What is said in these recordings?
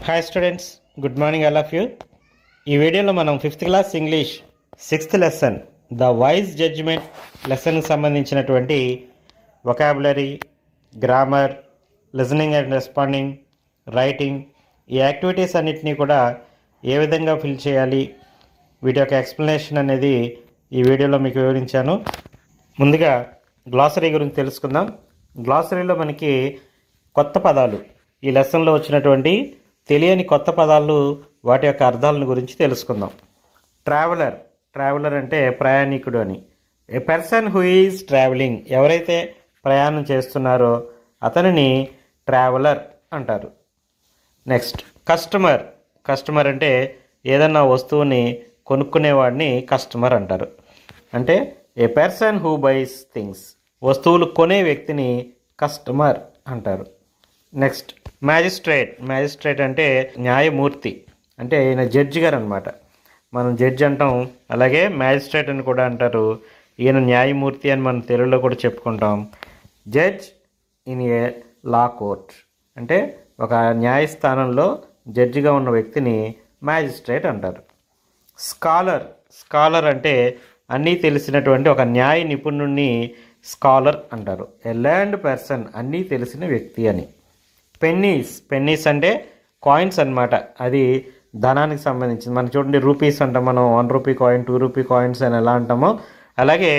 Hi students, good morning all of you. ఈ వీడియోలో మనం 5th class English 6th lesson the wise judgement లెసన్కి సంబంధించినటువంటి vocabulary, grammar, listening and responding, writing, ఈ activities అన్నిటినీ కూడా ఏ విధంగా ఫిల్ చేయాలి, వీటి యొక్క ఎక్స్ప్లెనేషన్ అనేది ఈ వీడియోలో మీకు వివరించాను. ముందుగా గ్లాసరీ గురించి తెలుసుకుందాం. గ్లాసరీలో మనకి కొత్త పదాలు, ఈ లెసన్లో వచ్చినటువంటి తెలియని కొత్త పదాలు, వాటి యొక్క అర్థాలను గురించి తెలుసుకుందాం. ట్రావెలర్ అంటే ప్రయాణికుడు అని. ఏ పర్సన్ హూ ఈజ్ ట్రావెలింగ్, ఎవరైతే ప్రయాణం చేస్తున్నారో అతనిని ట్రావెలర్ అంటారు. నెక్స్ట్ కస్టమర్ అంటే ఏదన్నా వస్తువుని కొనుక్కునేవాడిని కస్టమర్ అంటారు. అంటే ఏ పర్సన్ హూ బైస్ థింగ్స్, వస్తువులు కొనే వ్యక్తిని కస్టమర్ అంటారు. నెక్స్ట్ మ్యాజిస్ట్రేట్ అంటే న్యాయమూర్తి, అంటే ఈయన జడ్జి గారు అనమాట. మనం జడ్జి అంటాం, అలాగే మ్యాజిస్ట్రేట్ అని కూడా అంటారు. ఈయన న్యాయమూర్తి అని మనం తెలుగులో కూడా చెప్పుకుంటాం. Judge in a law court అంటే ఒక న్యాయస్థానంలో జడ్జిగా ఉన్న వ్యక్తిని మ్యాజిస్ట్రేట్ అంటారు. స్కాలర్ అంటే అన్నీ తెలిసినటువంటి ఒక న్యాయ నిపుణుడిని స్కాలర్ అంటారు. ఎ లెర్న్డ్ పర్సన్, అన్నీ తెలిసిన వ్యక్తి అని. పెన్నీస్ అంటే కాయిన్స్ అన్నమాట. అది ధనానికి సంబంధించింది. మనం చూడండి, రూపీస్ అంటాం మనం, 1 రూపీ కాయిన్, 2 రూపీ కాయిన్స్ అని ఎలా అంటామో అలాగే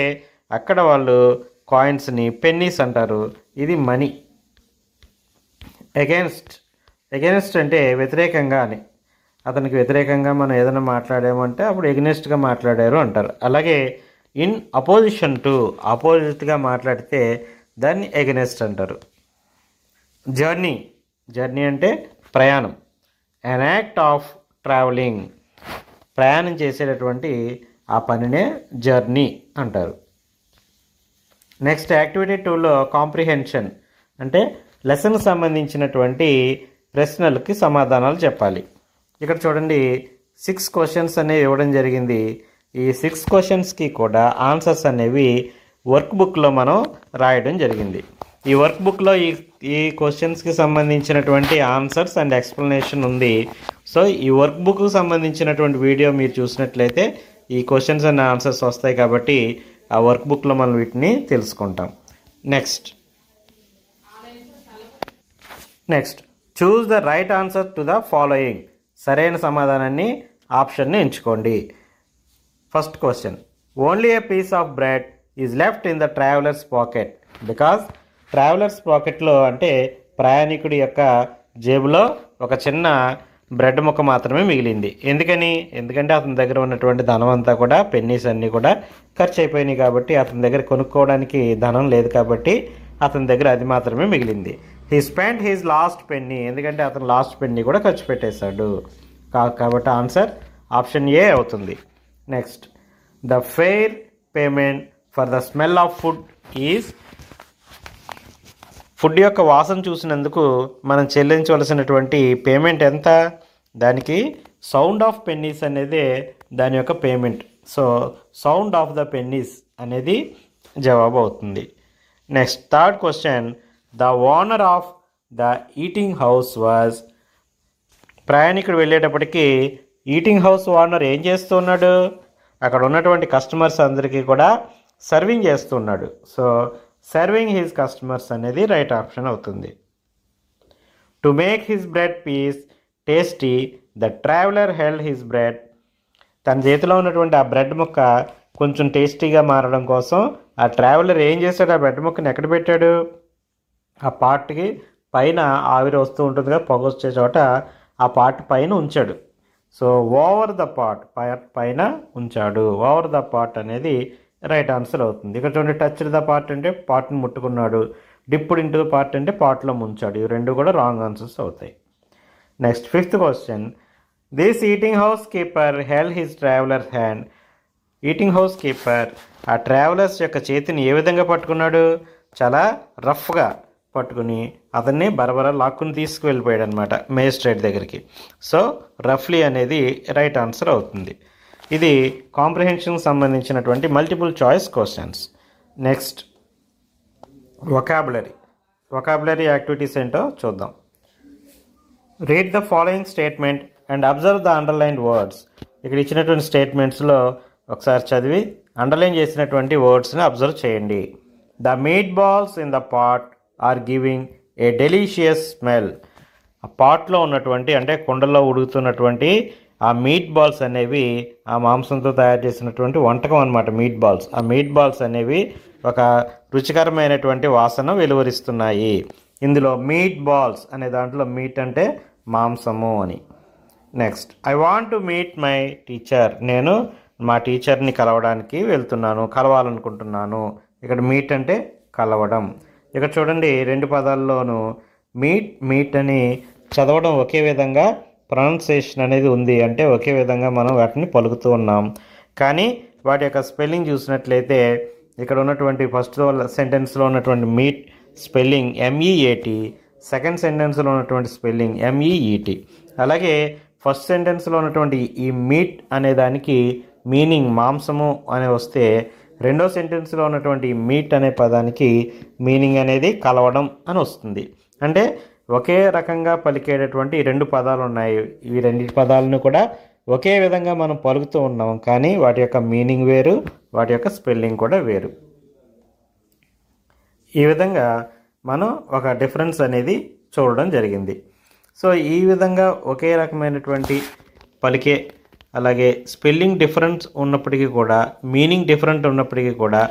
అక్కడ వాళ్ళు కాయిన్స్ని పెన్నీస్ అంటారు. ఇది మనీ. ఎగెన్స్ట్ అంటే వ్యతిరేకంగా అని. అతనికి వ్యతిరేకంగా మనం ఏదైనా మాట్లాడామంటే అప్పుడు ఎగెనిస్ట్గా మాట్లాడారు అంటారు. అలాగే ఇన్ అపోజిషన్ టు, ఆపోజిట్గా మాట్లాడితే దాన్ని ఎగెనిస్ట్ అంటారు. జర్నీ అంటే ప్రయాణం. అన్ యాక్ట్ ఆఫ్ ట్రావెలింగ్, ప్రయాణం చేసేటటువంటి ఆ పనినే జర్నీ అంటారు. నెక్స్ట్ యాక్టివిటీ 2లో కాంప్రిహెన్షన్ అంటే లెసన్కి సంబంధించినటువంటి ప్రశ్నలకి సమాధానాలు చెప్పాలి. ఇక్కడ చూడండి, 6 క్వశ్చన్స్ అనేవి ఇవ్వడం జరిగింది. ఈ 6 క్వశ్చన్స్కి కూడా ఆన్సర్స్ అనేవి వర్క్ బుక్లో మనం రాయడం జరిగింది. ఈ వర్క్ బుక్లో ఈ క్వశ్చన్స్కి సంబంధించినటువంటి ఆన్సర్స్ అండ్ ఎక్స్ప్లెనేషన్ ఉంది. సో ఈ వర్క్ బుక్కి సంబంధించినటువంటి వీడియో మీరు చూసినట్లయితే ఈ క్వశ్చన్స్ అండ్ ఆన్సర్స్ వస్తాయి కాబట్టి ఆ వర్క్ బుక్లో మనం వీటిని తెలుసుకుంటాం. Next choose the right answer to the following, సరైన సమాధానాన్ని ఆప్షన్ని ఎంచుకోండి. First question, only a piece of bread is left in the traveller's pocket because traveller's పాకెట్లో అంటే ప్రయాణికుడి యొక్క జేబులో ఒక చిన్న బ్రెడ్ ముక్క మాత్రమే మిగిలింది. ఎందుకంటే అతని దగ్గర ఉన్నటువంటి ధనం అంతా కూడా, పెన్నీస్ అన్నీ కూడా ఖర్చు అయిపోయినాయి కాబట్టి, అతని దగ్గర కొనుక్కోవడానికి ధనం లేదు కాబట్టి అతని దగ్గర అది మాత్రమే మిగిలింది. He spent his last penny, ఎందుకంటే అతను లాస్ట్ పెన్నీ కూడా ఖర్చు పెట్టేశాడు కాబట్టి ఆన్సర్ ఆప్షన్ ఏ అవుతుంది. Next, the fair payment for the smell of food is, food యొక్క వాసన చూసినందుకు మనం చెల్లించవలసినటువంటి పేమెంట్ ఎంత, దానికి సౌండ్ ఆఫ్ పెన్నీస్ అనేది దాని యొక్క payment. So sound of the pennies అనేది జవాబు అవుతుంది. Next third question, the owner of the eating house was, ప్రయాణికుడు వెళ్ళేటప్పటికి ఈటింగ్ హౌస్ ఓనర్ ఏం చేస్తున్నాడు, అక్కడ ఉన్నటువంటి కస్టమర్స్ అందరికీ కూడా సర్వింగ్ చేస్తున్నాడు. సో సర్వింగ్ హిజ్ కస్టమర్స్ అనేది రైట్ ఆప్షన్ అవుతుంది. To make his bread piece tasty the traveller held his bread, తన చేతిలో ఉన్నటువంటి ఆ బ్రెడ్ ముక్క కొంచెం టేస్టీగా మారడం కోసం ఆ ట్రావెలర్ ఏం చేశాడు, ఆ బ్రెడ్ ముక్కని ఎక్కడ పెట్టాడు, ఆ పార్ట్కి పైన ఆవిరి వస్తూ ఉంటుంది కదా, పొగ వచ్చే చోట ఆ పార్ట్ పైన ఉంచాడు. సో ఓవర్ ద పాట్, పైన ఉంచాడు. ఓవర్ ద పాట్ అనేది రైట్ ఆన్సర్ అవుతుంది. ఇక్కడ చూడండి, టచ్ ద పార్ట్ అంటే పార్ట్ని ముట్టుకున్నాడు, డిప్డ్ ఇంటూ ద పార్ట్ అంటే పార్ట్లో ముంచాడు. ఇవి రెండు కూడా రాంగ్ ఆన్సర్స్ అవుతాయి. Next fifth question, this eating house keeper held his travellers hand, eating house keeper ఆ ట్రావెలర్స్ యొక్క చేతిని ఏ విధంగా పట్టుకున్నాడు, చాలా రఫ్గా పట్టుకుని అతన్ని బరబర లాక్కుని తీసుకువెళ్ళిపోయాడు అనమాట మేజిస్ట్రేట్ దగ్గరికి. సో రఫ్లీ అనేది రైట్ ఆన్సర్ అవుతుంది. ఇది కాంప్రిహెన్షన్కి సంబంధించినటువంటి multiple choice questions. Next vocabulary activities ఏంటో చూద్దాం. Read the following statement and observe the underlined words. ఇక్కడ ఇచ్చినటువంటి స్టేట్మెంట్స్లో ఒకసారి చదివి అండర్లైన్ చేసినటువంటి వర్డ్స్ని అబ్జర్వ్ చేయండి. The meatballs in the pot are giving a delicious smell. ఆ పాట్లో ఉన్నటువంటి అంటే కుండలో ఉడుకుతున్నటువంటి ఆ మీట్ బాల్స్ అనేవి ఆ మాంసంతో తయారు చేసినటువంటి వంటకం అన్నమాట మీట్ బాల్స్. ఆ మీట్ బాల్స్ అనేవి ఒక రుచికరమైనటువంటి వాసన వెలువరిస్తున్నాయి. ఇందులో మీట్ బాల్స్ అనే దాంట్లో మీట్ అంటే మాంసము అని. Next, I want to meet my teacher. నేను మా టీచర్ని కలవాలనుకుంటున్నాను. ఇక్కడ మీట్ అంటే కలవడం. ఇక్కడ చూడండి, రెండు పదాల్లోనూ మీట్ అని చదవడం ఒకే విధంగా ప్రొనౌన్సియేషన్ అనేది ఉంది, అంటే ఒకే విధంగా మనం వాటిని పలుకుతూ ఉన్నాం. కానీ వాటి యొక్క స్పెల్లింగ్ చూసినట్లయితే ఇక్కడ ఉన్నటువంటి ఫస్ట్ సెంటెన్స్లో ఉన్నటువంటి మీట్ స్పెల్లింగ్ MEAT, సెకండ్ సెంటెన్స్లో ఉన్నటువంటి స్పెల్లింగ్ MEET. అలాగే ఫస్ట్ సెంటెన్స్లో ఉన్నటువంటి ఈ మీట్ అనే దానికి మీనింగ్ మాంసము అని వస్తే, రెండో సెంటెన్స్లో ఉన్నటువంటి మీట్ అనే పదానికి మీనింగ్ అనేది కలవడం అని వస్తుంది. అంటే ఒకే రకంగా పలికేటటువంటి రెండు పదాలు ఉన్నాయి. ఈ రెండు పదాలను కూడా ఒకే విధంగా మనం పలుకుతూ ఉన్నాం, కానీ వాటి యొక్క మీనింగ్ వేరు, వాటి యొక్క స్పెల్లింగ్ కూడా వేరు. ఈ విధంగా మనం ఒక డిఫరెన్స్ అనేది చూడడం జరిగింది. సో ఈ విధంగా ఒకే రకమైనటువంటి పలికే, అలాగే స్పెల్లింగ్ డిఫరెన్స్ ఉన్నప్పటికీ కూడా, మీనింగ్ డిఫరెంట్ ఉన్నప్పటికీ కూడా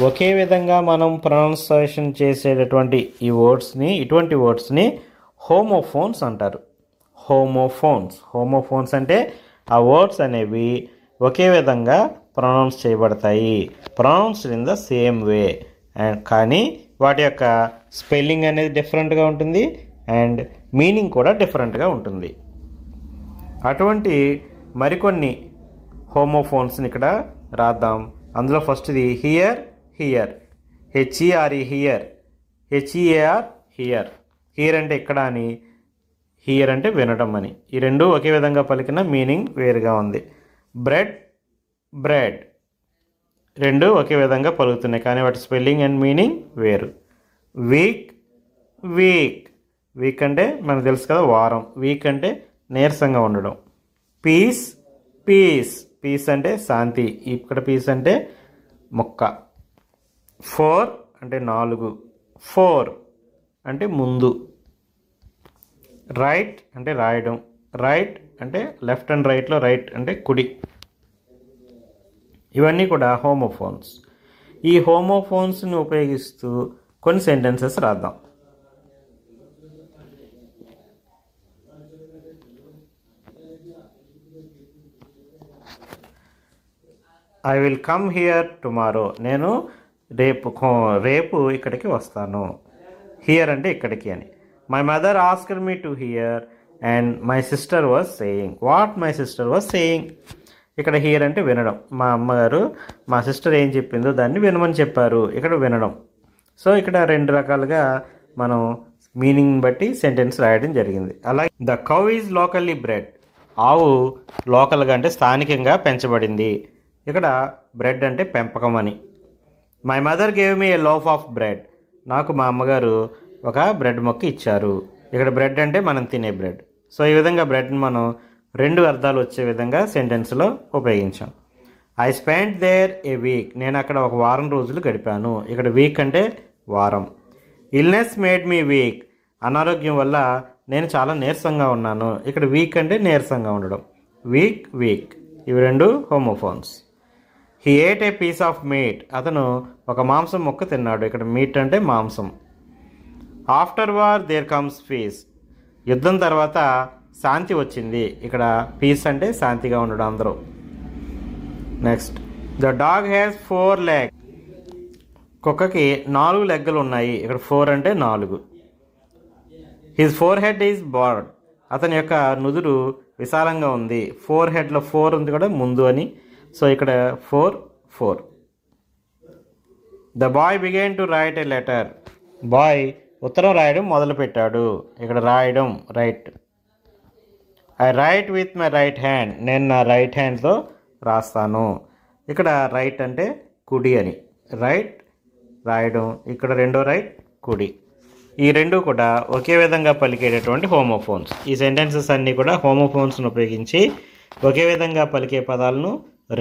ఒకే విధంగా మనం ప్రొనౌన్సియేషన్ చేసేటటువంటి ఇటువంటి వర్డ్స్ని హోమోఫోన్స్ అంటారు. హోమోఫోన్స్ అంటే ఆ వర్డ్స్ అనేవి ఒకే విధంగా ప్రొనౌన్స్ చేయబడతాయి, pronounced in the same way, కానీ వాటి యొక్క స్పెల్లింగ్ అనేది డిఫరెంట్గా ఉంటుంది అండ్ మీనింగ్ కూడా డిఫరెంట్గా ఉంటుంది. అటువంటి మరికొన్ని హోమోఫోన్స్ని ఇక్కడ రాద్దాం. అందులో ఫస్ట్ది here. HERE here, HEAR here. Here అంటే ఇక్కడ అని, హియర్ అంటే వినడం అని. ఈ రెండు ఒకే విధంగా పలికిన మీనింగ్ వేరుగా ఉంది. బ్రెడ్ రెండు ఒకే విధంగా పలుకుతున్నాయి, కానీ వాటి స్పెల్లింగ్ అండ్ మీనింగ్ వేరు. వీక్ అంటే మనకు తెలుసు కదా వారం. వీక్ అంటే నీరసంగా ఉండడం. పీస్ అంటే శాంతి. ఇక్కడ పీస్ అంటే మొక్క. 4 అంటే 4. 4 అంటే ముందు. రైట్ అంటే రాయడం. రైట్ అంటే లెఫ్ట్ అండ్ రైట్లో రైట్ అంటే కుడి. ఇవన్నీ కూడా హోమోఫోన్స్. ఈ హోమోఫోన్స్ని ఉపయోగిస్తూ కొన్ని సెంటెన్సెస్ రాద్దాం. I will come here tomorrow. నేను రేపు ఇక్కడికి వస్తాను. హియర్ అంటే ఇక్కడికి అని. My mother asked me to hear and my sister was saying. What my sister was saying. ఇక్కడ హియర్ అంటే వినడం. మా అమ్మగారు మా సిస్టర్ ఏం చెప్పిందో దాన్ని వినమని చెప్పారు. ఇక్కడ వినడం. సో ఇక్కడ రెండు రకాలుగా మనం మీనింగ్ బట్టి సెంటెన్స్ రాయడం జరిగింది. అలాగే the cow is locally bread. ఆవు లోకల్గా అంటే స్థానికంగా పెంచబడింది. ఇక్కడ బ్రెడ్ అంటే పెంపకం అని. My mother gave me A loaf of bread. నాకు మా అమ్మగారు ఒక బ్రెడ్ మొక్క ఇచ్చారు. ఇక్కడ బ్రెడ్ అంటే మనం తినే బ్రెడ్. సో ఈ విధంగా బ్రెడ్ని మనం రెండు అర్థాలు వచ్చే విధంగా సెంటెన్స్లో ఉపయోగించాం. I spend there a week. నేను అక్కడ ఒక వారం రోజులు గడిపాను. ఇక్కడ వీక్ అంటే వారం. Illness made me week. అనారోగ్యం వల్ల నేను చాలా నీరసంగా ఉన్నాను. ఇక్కడ వీక్ అంటే నీరసంగా ఉండడం. వీక్ ఇవి రెండు homophones. He ate a piece of meat. అతను ఒక మాంసం ముక్క తిన్నాడు. ఇక్కడ మీట్ అంటే మాంసం. After war there comes peace. యుద్ధం తర్వాత శాంతి వచ్చింది. ఇక్కడ పీస్ అంటే శాంతిగా ఉండడం అందరూ. Next, the dog has 4 legs. కుక్కకి 4 లెగ్గలు ఉన్నాయి. ఇక్కడ 4 అంటే 4. His four head is board. అతని యొక్క నుదురు విశాలంగా ఉంది. 4 హెడ్లో 4 ఉంది కూడా ముందు అని. సో ఇక్కడ 4. The boy began to write a letter. Boy ఉత్తరం రాయడం మొదలుపెట్టాడు. ఇక్కడ రాయడం write. I write with my right hand. నేను నా రైట్ హ్యాండ్తో రాస్తాను. ఇక్కడ రైట్ అంటే కుడి అని. రైట్ రాయడం. ఇక్కడ రెండో రైట్ కుడి. ఈ రెండు కూడా ఒకే విధంగా పలికేటటువంటి హోమోఫోన్స్. ఈ సెంటెన్సెస్ అన్నీ కూడా హోమోఫోన్స్ను ఉపయోగించి ఒకే విధంగా పలికే పదాలను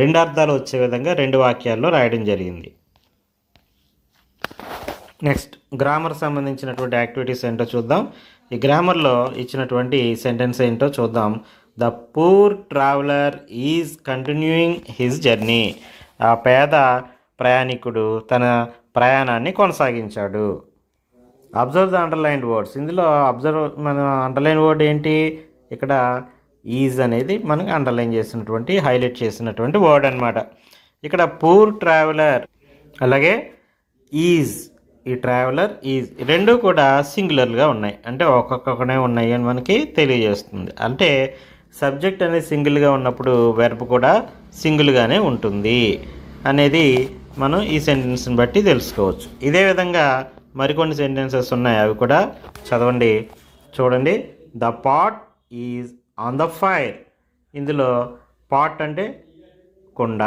రెండు అర్థాలు వచ్చే విధంగా రెండు వాక్యాల్లో రాయడం జరిగింది. నెక్స్ట్ గ్రామర్ సంబంధించినటువంటి యాక్టివిటీస్ ఏంటో చూద్దాం. ఈ గ్రామర్లో ఇచ్చినటువంటి సెంటెన్స్ ఏంటో చూద్దాం. The poor traveller is continuing his journey. ఆ పేద ప్రయాణికుడు తన ప్రయాణాన్ని కొనసాగించాడు. Observe the underlined words. ఇందులో మన అండర్లైన్ వర్డ్ ఏంటి? ఇక్కడ ఈజ్ అనేది మనకి అండర్లైన్ చేసినటువంటి హైలైట్ చేసినటువంటి వర్డ్ అనమాట. ఇక్కడ పూర్ ట్రావెలర్ అలాగే ఈజ్, ఈ ట్రావెలర్ ఈజ్ రెండు కూడా సింగులర్గా ఉన్నాయి, అంటే ఒక్కొక్కనే ఉన్నాయి అని మనకి తెలియజేస్తుంది. అంటే సబ్జెక్ట్ అనేది సింగిల్గా ఉన్నప్పుడు వెర్బ్ కూడా సింగిల్గానే ఉంటుంది అనేది మనం ఈ సెంటెన్స్ని బట్టి తెలుసుకోవచ్చు. ఇదే విధంగా మరికొన్ని సెంటెన్సెస్ ఉన్నాయి, అవి కూడా చదవండి. చూడండి. The pot is on the fire. ఇందులో పాట్ అంటే కుండ,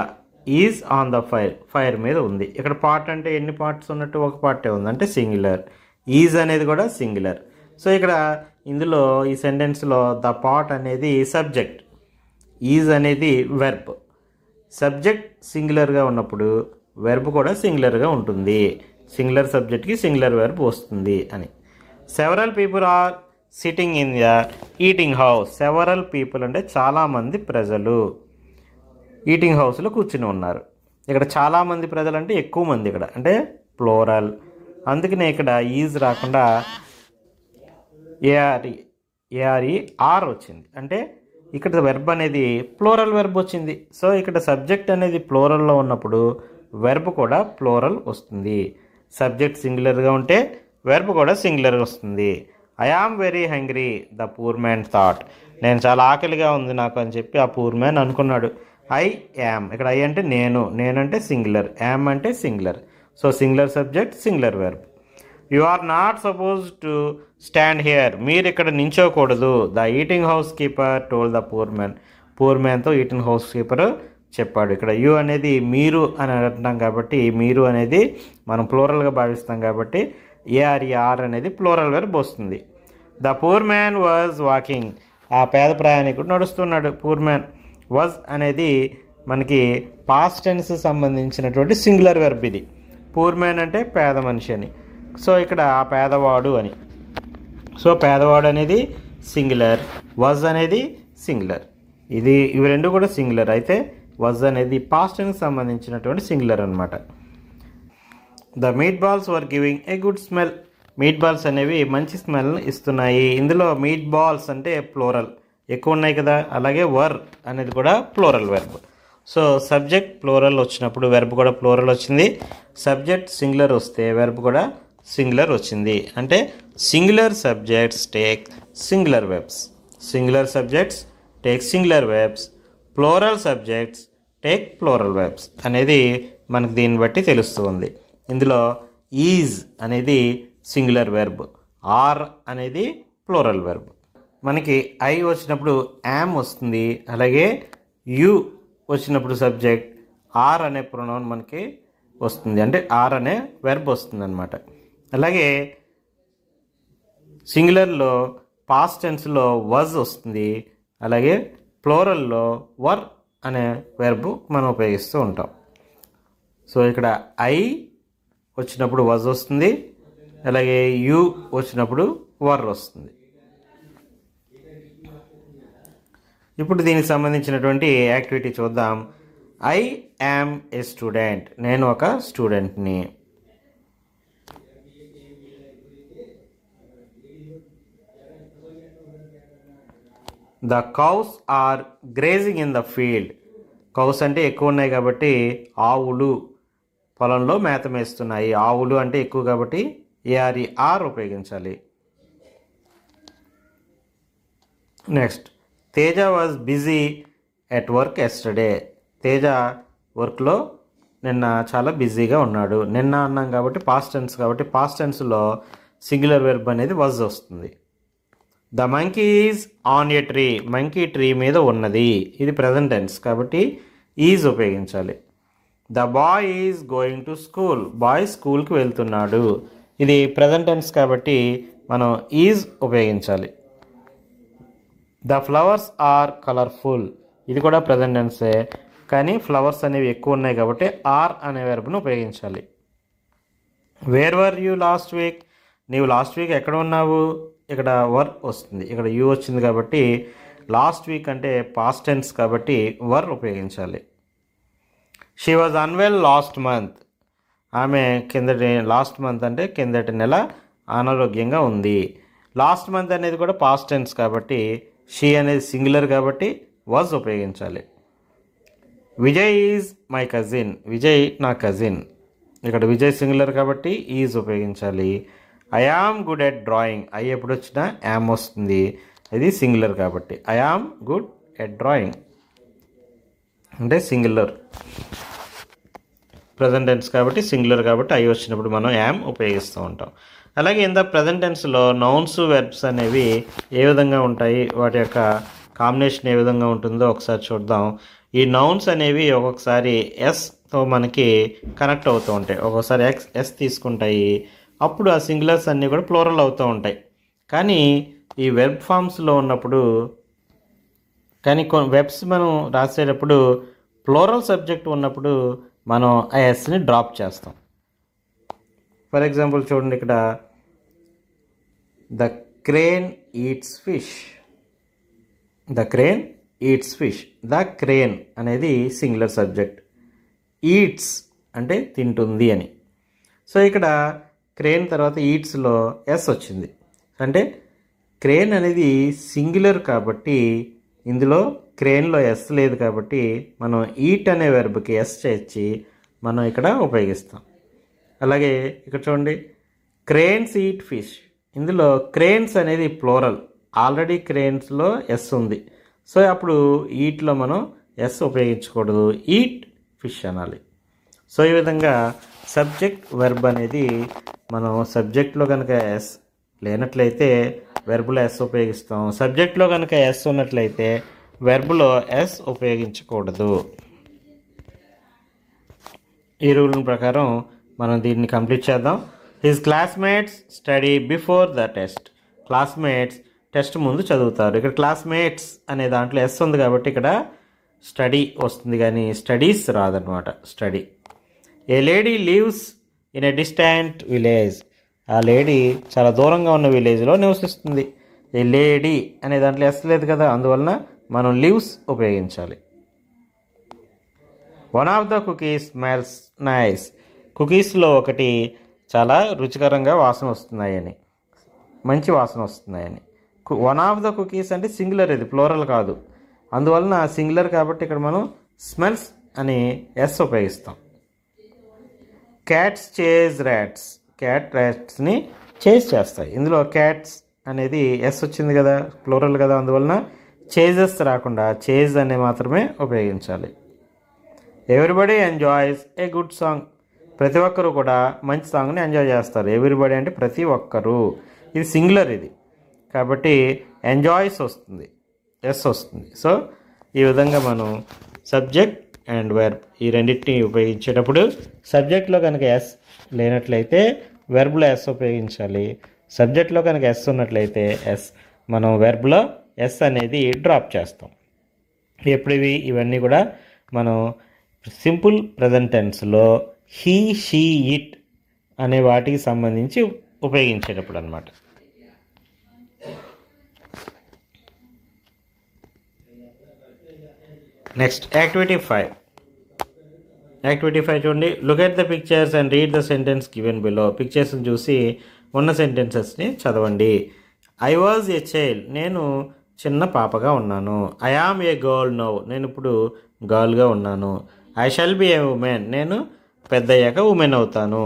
is on the fire fire మీద ఉంది. ఇక్కడ పాట్ అంటే ఎన్ని పార్ట్స్ ఉన్నట్టు? ఒక పార్టే ఉంది, అంటే సింగులర్. ఈజ్ అనేది కూడా సింగులర్. సో ఇక్కడ ఇందులో ఈ సెంటెన్స్లో ద పాట్ అనేది సబ్జెక్ట్, ఈజ్ అనేది వెర్బ్. సబ్జెక్ట్ సింగులర్గా ఉన్నప్పుడు వెర్బ్ కూడా సింగులర్గా ఉంటుంది. సింగులర్ సబ్జెక్ట్కి సింగులర్ వెర్బ్ వస్తుంది అని. Several people are sitting in the eating house. Several people అంటే చాలామంది ప్రజలు ఈటింగ్ హౌస్లో కూర్చుని ఉన్నారు. ఇక్కడ చాలామంది ప్రజలు అంటే ఎక్కువ మంది, ఇక్కడ అంటే ప్లోరల్. అందుకనే ఇక్కడ ఈజ్ రాకుండా ఆర్ వచ్చింది, అంటే ఇక్కడ వెర్బ్ అనేది ప్లోరల్ వెర్బ్ వచ్చింది. సో ఇక్కడ సబ్జెక్ట్ అనేది ప్లోరల్లో ఉన్నప్పుడు వెర్బ్ కూడా ప్లోరల్ వస్తుంది. సబ్జెక్ట్ సింగులర్గా ఉంటే వెర్బ్ కూడా సింగులర్గా వస్తుంది. I am very hungry the poor man thought. నేను చాలా ఆకలిగా ఉంది నాకు అని చెప్పి ఆ పూర్ మ్యాన్ అనుకున్నాడు. ఐ యామ్, ఇక్కడ ఐ అంటే నేను, నేనంటే సింగులర్, యామ్ అంటే singular. So singular subject, singular verb. You are not suppose to stand here. మీరు ఇక్కడ నించోకూడదు. The eating house keeper told the poor man. Poor మ్యాన్తో ఈటింగ్ హౌస్ కీపర్ చెప్పాడు. ఇక్కడ యు అనేది మీరు అని అంటాం కాబట్టి, మీరు అనేది మనం ప్లోరల్గా భావిస్తాం కాబట్టి ఆర్ అనేది ప్లోరల్ వెర్బ్ వస్తుంది. The poor man was walking. ఆ పేద ప్రయాణికుడు నడుస్తున్నాడు. Poor man. వాజ్ అనేది మనకి పాస్ట్ టెన్స్ సంబంధించినటువంటి సింగులర్ వెర్బ్ ఇది. పూర్ మ్యాన్ అంటే పేద మనిషి అని. సో ఇక్కడ ఆ పేదవాడు అని. సో పేదవాడు అనేది సింగులర్, వాజ్ అనేది సింగులర్. ఇవి రెండు కూడా సింగులర్. అయితే వాజ్ అనేది పాస్ట్ టెన్స్ సంబంధించినటువంటి సింగులర్ అనమాట. The meat balls were giving a good smell. Meat balls అనేవి మంచి స్మెల్ ఇస్తున్నాయి. ఇందులో మీట్ బాల్స్ అంటే ప్లోరల్ ఎక్కువ ఉన్నాయి కదా, అలాగే వర్ అనేది కూడా plural verb. So subject plural వచ్చినప్పుడు వెర్బ్ కూడా ప్లోరల్ వచ్చింది. సబ్జెక్ట్ సింగులర్ వస్తే వెర్బ్ కూడా సింగులర్ వచ్చింది. అంటే singular subjects take singular verbs, singular subjects take singular verbs, plural subjects take plural verbs అనేది మనకు దీన్ని బట్టి తెలుస్తుంది. ఇందులో ఈజ్ అనేది సింగులర్ వెర్బ్, ఆర్ అనేది ప్లోరల్ వెర్బ్. మనకి ఐ వచ్చినప్పుడు యామ్ వస్తుంది, అలాగే యు వచ్చినప్పుడు సబ్జెక్ట్ ఆర్ అనే ప్రొనౌన్ మనకి వస్తుంది, అంటే ఆర్ అనే వెర్బ్ వస్తుంది అనమాట. అలాగే సింగులర్లో పాస్ట్ టెన్స్లో వజ్ వస్తుంది, అలాగే ప్లోరల్లో వర్ అనే వెర్బ్ మనం ఉపయోగిస్తూ ఉంటాం. సో ఇక్కడ ఐ వచ్చినప్పుడు వజ్ వస్తుంది, అలాగే యు వచ్చినప్పుడు వర్ వస్తుంది. ఇప్పుడు దీనికి సంబంధించినటువంటి యాక్టివిటీ చూద్దాం. I am a student. నేను ఒక స్టూడెంట్ని. The cows are grazing in the field. Cows అంటే ఎక్కువ ఉన్నాయి కాబట్టి ఆవులు పొలంలో మేత మేస్తున్నాయి. ఆవులు అంటే ఎక్కువ కాబట్టి ఆర్ ఉపయోగించాలి. Next, Teja was busy at work yesterday. Teja వర్క్లో నిన్న చాలా బిజీగా ఉన్నాడు. నిన్న అన్నాం కాబట్టి పాస్ట్ టెన్స్, కాబట్టి పాస్ట్ టెన్స్లో సింగులర్ వెర్బ్ అనేది వాజ్ వస్తుంది. The monkey is on a tree. Monkey tree మీద ఉన్నది. ఇది ప్రజెంట్ టెన్స్ కాబట్టి ఈజ్ ఉపయోగించాలి. The boy is going to school. Boy స్కూల్కి వెళ్తున్నాడు. ఇది ప్రజెంట్ టెన్స్ కాబట్టి మనం ఈజ్ ఉపయోగించాలి. ద ఫ్లవర్స్ ఆర్ కలర్ఫుల్, ఇది కూడా ప్రజెంట్ టెన్సే, కానీ ఫ్లవర్స్ అనేవి ఎక్కువ ఉన్నాయి కాబట్టి ఆర్ అనే వెర్బ్ను ఉపయోగించాలి. Where were you last week, నీవు లాస్ట్ వీక్ ఎక్కడ ఉన్నావు, ఇక్కడ వర్ వస్తుంది, ఇక్కడ యూ వచ్చింది కాబట్టి లాస్ట్ వీక్ అంటే పాస్ట్ టెన్స్ కాబట్టి వర్ ఉపయోగించాలి. She was unwell last month, ఆమె లాస్ట్ మంత్ అంటే కిందటి నెల అనారోగ్యంగా ఉంది. లాస్ట్ మంత్ అనేది కూడా పాస్ట్ టెన్స్ కాబట్టి షీ అనేది సింగులర్ కాబట్టి వాజ్ ఉపయోగించాలి. Vijay is my cousin, Vijay నా కజిన్, ఇక్కడ విజయ్ సింగులర్ కాబట్టి ఈజ్ ఉపయోగించాలి. I am good at drawing, I ఎప్పుడు వచ్చినా యామ్ వస్తుంది, ఇది సింగులర్ కాబట్టి I am good at drawing అంటే సింగులర్. ప్రజెంట్ టెన్స్ కాబట్టి సింగులర్ కాబట్టి ఐ వచ్చినప్పుడు మనం యామ్ ఉపయోగిస్తూ ఉంటాం. అలాగే ఇంత ప్రజెంట్ టెన్స్లో నౌన్స్ వెర్బ్స్ అనేవి ఏ విధంగా ఉంటాయి, వాటి యొక్క కాంబినేషన్ ఏ విధంగా ఉంటుందో ఒకసారి చూద్దాం. ఈ నౌన్స్ అనేవి ఒక్కొక్కసారి ఎస్తో మనకి కనెక్ట్ అవుతూ ఉంటాయి, ఒక్కొక్కసారి ఎస్ తీసుకుంటాయి, అప్పుడు ఆ సింగులర్స్ అన్నీ కూడా ప్లూరల్ అవుతూ ఉంటాయి. కానీ ఈ వెర్బ్ ఫామ్స్లో ఉన్నప్పుడు వెబ్స్ మనం రాసేటప్పుడు ప్లూరల్ సబ్జెక్ట్ ఉన్నప్పుడు మనం ఆ ఎస్ని డ్రాప్ చేస్తాం. ఫర్ ఎగ్జాంపుల్ చూడండి, ఇక్కడ the crane eats fish, the crane eats fish, the crane అనేది సింగులర్ సబ్జెక్ట్, ఈట్స్ అంటే తింటుంది అని. సో ఇక్కడ క్రేన్ తర్వాత ఈట్స్లో ఎస్ వచ్చింది, అంటే క్రేన్ అనేది సింగులర్ కాబట్టి ఇందులో క్రేన్లో ఎస్ లేదు కాబట్టి మనం ఈట్ అనే వెర్బ్కి ఎస్ చేర్చి మనం ఇక్కడ ఉపయోగిస్తాం. అలాగే ఇక్కడ చూడండి, క్రేన్స్ ఈట్ ఫిష్, ఇందులో క్రేన్స్ అనేది ప్లోరల్, ఆల్రెడీ క్రేన్స్లో ఎస్ ఉంది, సో అప్పుడు ఈట్లో మనం ఎస్ ఉపయోగించకూడదు, ఈట్ ఫిష్ అనాలి. సో ఈ విధంగా సబ్జెక్ట్ వెర్బ్ అనేది మనం సబ్జెక్ట్లో కనుక ఎస్ లేనట్లయితే వెర్బ్లో ఎస్ ఉపయోగిస్తాం, సబ్జెక్ట్లో కనుక ఎస్ ఉన్నట్లయితే వెర్బ్లో ఎస్ ఉపయోగించకూడదు. ఈ రూల్ ప్రకారం మనం దీన్ని కంప్లీట్ చేద్దాం. His classmates study before the test, classmates test ముందు చదువుతారు. ఇక్కడ క్లాస్మేట్స్ అనే దాంట్లో ఎస్ ఉంది కాబట్టి ఇక్కడ స్టడీ వస్తుంది కానీ స్టడీస్ రాదనమాట, study. A lady leaves in a distant village, ఆ లేడీ చాలా దూరంగా ఉన్న విలేజ్లో నివసిస్తుంది. ఏ లేడీ అనే దాంట్లో ఎస్ లేదు కదా, అందువలన మనం లీవ్స్ ఉపయోగించాలి. One of the cookies smells nice, కుకీస్లో ఒకటి చాలా రుచికరంగా వాసన వస్తున్నాయని, మంచి వాసన వస్తున్నాయని. వన్ ఆఫ్ ద కుకీస్ అంటే సింగులర్, ఇది ప్లోరల్ కాదు, అందువలన సింగులర్ కాబట్టి ఇక్కడ మనం స్మెల్స్ అని ఎస్ ఉపయోగిస్తాం. క్యాట్స్ చేజ్ ర్యాట్స్, క్యాట్ ర్యాట్స్ని చేజ్ చేస్తాయి, ఇందులో క్యాట్స్ అనేది ఎస్ వచ్చింది కదా, ప్లోరల్ కదా, అందువలన చేజెస్ రాకుండా చేజ్ అనే మాత్రమే ఉపయోగించాలి. Everybody enjoys a good song, ప్రతి ఒక్కరు కూడా మంచి సాంగ్ని ఎంజాయ్ చేస్తారు. ఎవ్రీబడి అంటే ప్రతి ఒక్కరు, ఇది సింగులర్ ఇది కాబట్టి ఎంజాయ్స్ వస్తుంది, ఎస్ వస్తుంది. సో ఈ విధంగా మనం సబ్జెక్ట్ అండ్ వెర్బ్ ఈ రెండింటిని ఉపయోగించేటప్పుడు సబ్జెక్ట్లో కనుక ఎస్ లేనట్లయితే వెర్బ్లో ఎస్ ఉపయోగించాలి, సబ్జెక్ట్లో కనుక ఎస్ ఉన్నట్లయితే ఎస్, మనం వెర్బ్లో ఎస్ అనేది డ్రాప్ చేస్తాం. ఎప్పుడు ఇవన్నీ కూడా మనం సింపుల్ ప్రజెంట్ టెన్స్లో హీ, షీ, ఇట్ అనే వాటికి సంబంధించి ఉపయోగించేటప్పుడు అన్నమాట. Next activity 5. యాక్టివిటీ 5 చూడండి. Look at the pictures and read the sentence given below. పిక్చర్స్ని చూసి ఉన్న సెంటెన్సెస్ని చదవండి. ఐ వాజ్ ఏ చైల్డ్, నేను చిన్న పాపగా ఉన్నాను. I am a girl now, నేను ఇప్పుడు గర్ల్గా ఉన్నాను. I shall be a woman, నేను పెద్దయ్యాక ఉమెన్ అవుతాను.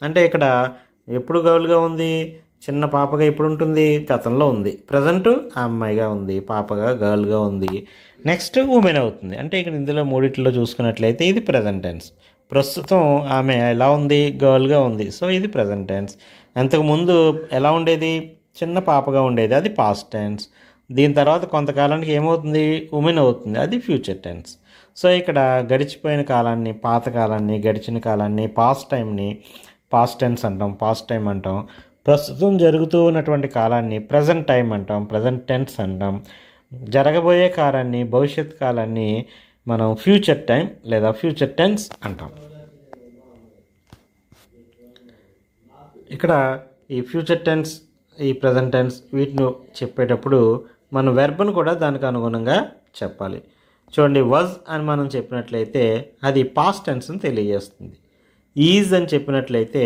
అంటే ఇక్కడ ఎప్పుడు గర్ల్గా ఉంది, చిన్న పాపగా ఎప్పుడు ఉంటుంది, గతంలో ఉంది. ప్రజెంట్ ఆ అమ్మాయిగా ఉంది, పాపగా గర్ల్గా ఉంది. నెక్స్ట్ ఉమెన్ అవుతుంది. అంటే ఇక్కడ ఇందులో మూడిట్లో చూసుకున్నట్లయితే ఇది ప్రజెంట్ టెన్స్. ప్రస్తుతం ఆమె ఎలా ఉంది, గర్ల్గా ఉంది, సో ఇది ప్రజెంట్ టెన్స్. అంతకుముందు ఎలా ఉండేది, చిన్న పాపగా ఉండేది, అది పాస్ట్ టెన్స్. దీని తర్వాత కొంతకాలానికి ఏమవుతుంది, ఉమెన్ అవుతుంది, అది ఫ్యూచర్ టెన్స్. సో ఇక్కడ గడిచిపోయిన కాలాన్ని, పాత కాలాన్ని, గడిచిన కాలాన్ని, పాస్ట్ టైంని పాస్ట్ టెన్స్ అంటాం, పాస్ట్ టైం అంటాం. ప్రస్తుతం జరుగుతూ ఉన్నటువంటి కాలాన్ని ప్రజెంట్ టైం అంటాం, ప్రజెంట్ టెన్స్ అంటాం. జరగబోయే కాలాన్ని, భవిష్యత్ కాలాన్ని మనం ఫ్యూచర్ టైం లేదా ఫ్యూచర్ టెన్స్ అంటాం. ఇక్కడ ఈ ఫ్యూచర్ టెన్స్, ఈ ప్రజెంట్ టెన్స్ వీటిని చెప్పేటప్పుడు మనం వెర్బ్ను కూడా దానికి అనుగుణంగా చెప్పాలి. చూడండి, వజ్ అని మనం చెప్పినట్లయితే అది పాస్ట్ టెన్స్ని తెలియజేస్తుంది. ఈజ్ అని చెప్పినట్లయితే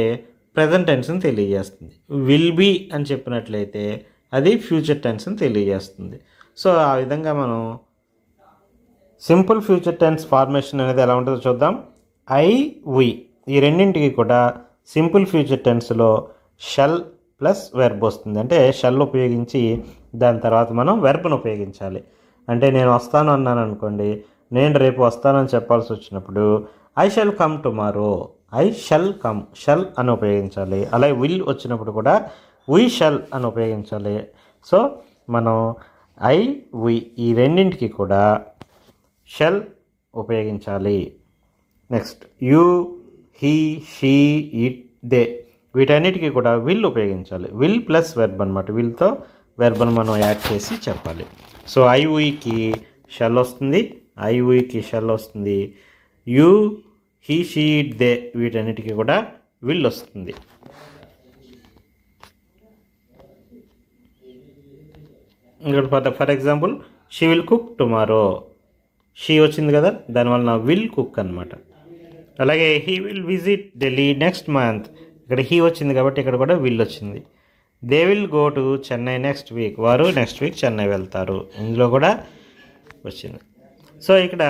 ప్రజెంట్ టెన్స్ని తెలియజేస్తుంది. విల్ బీ అని చెప్పినట్లయితే అది ఫ్యూచర్ టెన్స్ని తెలియజేస్తుంది. సో ఆ విధంగా మనం సింపుల్ ఫ్యూచర్ టెన్స్ ఫార్మేషన్ అనేది ఎలా ఉంటుందో చూద్దాం. ఐ, వి ఈ రెండింటికి కూడా సింపుల్ ఫ్యూచర్ టెన్స్లో షల్ ప్లస్ వెర్బ్ వస్తుంది. అంటే షల్ ఉపయోగించి దాని తర్వాత మనం వెర్బ్ను ఉపయోగించాలి. అంటే నేను వస్తాను అన్నాను అనుకోండి, నేను రేపు వస్తానని చెప్పాల్సి వచ్చినప్పుడు I shall come tomorrow, I shall come, shall అని ఉపయోగించాలి. అలాగే విల్ వచ్చినప్పుడు కూడా వి షల్ అని ఉపయోగించాలి. సో మనం ఐ, వి ఈ రెండింటికి కూడా షల్ ఉపయోగించాలి. Next you, he, she, it, they వీటన్నిటికీ కూడా విల్ ఉపయోగించాలి. విల్ ప్లస్ వెర్బ్ అనమాట. విల్తో వెర్బ్ను మనం యాడ్ చేసి చెప్పాలి. సో ఐ, వీకి షల్ వస్తుంది, ఐ, వీకి షల్ వస్తుంది. You, he, she, it, they వీటన్నిటికీ కూడా విల్ వస్తుంది. ఇంకా for example she will cook tomorrow, she వచ్చింది కదా, దానివల్ల విల్ కుక్ అనమాట. అలాగే he will visit Delhi next month, ఇక్కడ హీ వచ్చింది కాబట్టి ఇక్కడ కూడా విల్ వచ్చింది. They will go to Chennai next week, వారు నెక్స్ట్ వీక్ చెన్నై వెళ్తారు, ఇందులో కూడా వచ్చింది. సో ఇక్కడ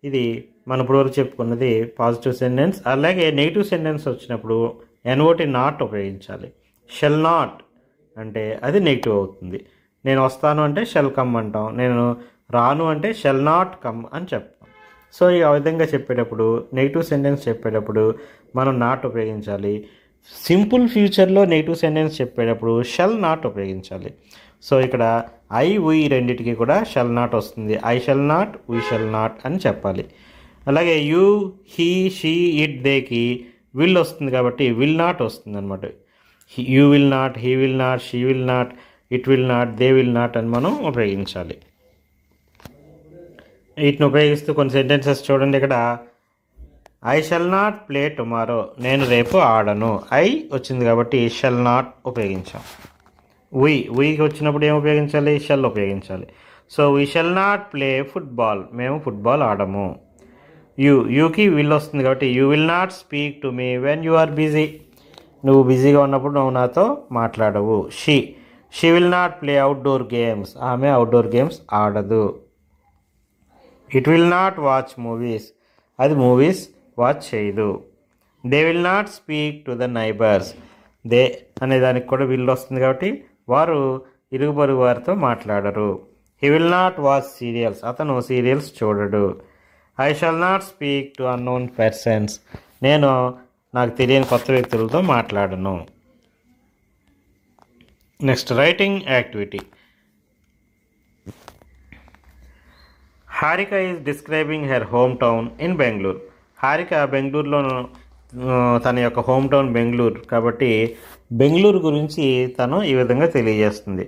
ఇది మనం ఇప్పటివరకు చెప్పుకున్నది పాజిటివ్ సెంటెన్స్. అలాగే నెగిటివ్ సెంటెన్స్ వచ్చినప్పుడు ఎన్ఓటి నాట్ ఉపయోగించాలి. షెల్ నాట్ అంటే అది నెగిటివ్ అవుతుంది. నేను వస్తాను అంటే షెల్ కమ్ అంటాం, నేను రాను అంటే షెల్ నాట్ కమ్ అని చెప్తాం. సో ఈ విధంగా చెప్పేటప్పుడు నెగిటివ్ సెంటెన్స్ చెప్పేటప్పుడు మనం నాట్ ఉపయోగించాలి. సింపుల్ ఫ్యూచర్లో నెగిటివ్ సెంటెన్స్ చెప్పేటప్పుడు షెల్ నాట్ ఉపయోగించాలి. సో ఇక్కడ ఐ, వి రెండింటికి కూడా షెల్ నాట్ వస్తుంది. I shall not, we shall not అని చెప్పాలి. అలాగే యూ, హీ, షీ, ఇట్, దేకి విల్ వస్తుంది కాబట్టి విల్ నాట్ వస్తుంది అనమాట. You will not, he will not, she will not, it will not, they will not అని మనం ఉపయోగించాలి. వీటిని ఉపయోగిస్తూ కొన్ని సెంటెన్సెస్ చూడండి. ఇక్కడ I shall not play tomorrow, నేను రేపు ఆడను. ఐ వచ్చింది కాబట్టి షెల్ నాట్ ఉపయోగించాం. వీకి వచ్చినప్పుడు ఏం ఉపయోగించాలి? షెల్ ఉపయోగించాలి. So we shall not play football, మేము ఫుట్బాల్ ఆడము. యూకి విల్ వస్తుంది కాబట్టి you will not speak to me when you are busy, నువ్వు బిజీగా ఉన్నప్పుడు నువ్వు నాతో మాట్లాడవు. She will not play outdoor games, ఆమె అవుట్డోర్ గేమ్స్ ఆడదు. It will not watch movies, అది మూవీస్ వాచ్ చేయదు. They will not speak to the neighbours, they అనే దానికి కూడా విల్ వస్తుంది కాబట్టి వారు ఇరుగు పొరుగు వారితో మాట్లాడరు. He will not watch serials, అతను సీరియల్స్ చూడడు. I shall not speak to unknown persons, నేను నాకు తెలియని కొత్త వ్యక్తులతో మాట్లాడను. Next writing activity. Harika is describing her home town in Bengaluru. హారిక బెంగళూరులో తన యొక్క హోమ్ టౌన్ బెంగళూరు కాబట్టి బెంగళూరు గురించి తను ఈ విధంగా తెలియజేస్తుంది.